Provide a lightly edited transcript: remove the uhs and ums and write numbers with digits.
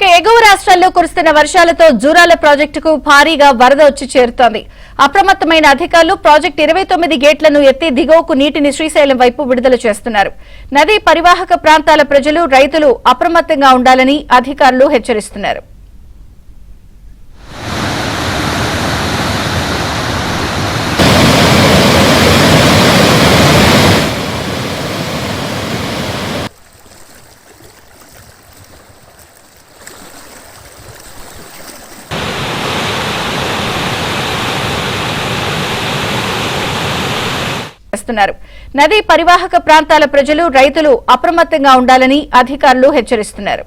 ఇక ఎగువ రాష్ట్రాల్లో కురుస్తున్న వర్షాలతో జూరాల ప్రాజెక్టుకు భారీగా వరద వచ్చి చేరుతోంది. అప్రమత్తమైన అధికారులు ప్రాజెక్టు 29 గేట్లను ఎత్తి దిగువకు నీటిని శ్రీశైలం వైపు విడుదల చేస్తున్నారు. నదీ పరివాహక ప్రాంతాల ప్రజలు, రైతులు అప్రమత్తంగా ఉండాలని అధికారులు హెచ్చరిస్తున్నారు. నదీ పరివాహక ప్రాంతాల ప్రజలు, రైతులు అప్రమత్తంగా ఉండాలని అధికారులు హెచ్చరిస్తున్నారు.